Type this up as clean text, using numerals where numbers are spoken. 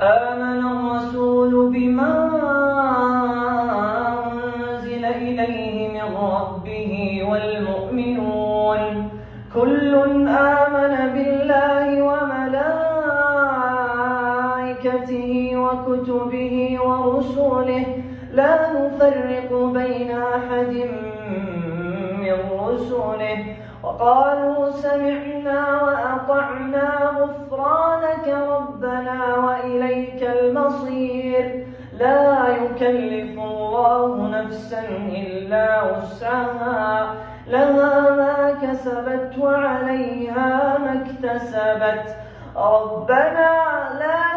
آمن الرسول بما أنزل إليه من ربه والمؤمنون كل آمن بالله وملائكته وكتبه ورسله لا نفرق بين أحد من رسله وقالوا سمعنا وأطعنا غفرانك ربنا وإليك المصير لا يكلف الله نفسا إلا وسعها لها ما كسبت وعليها ما اكتسبت ربنا لا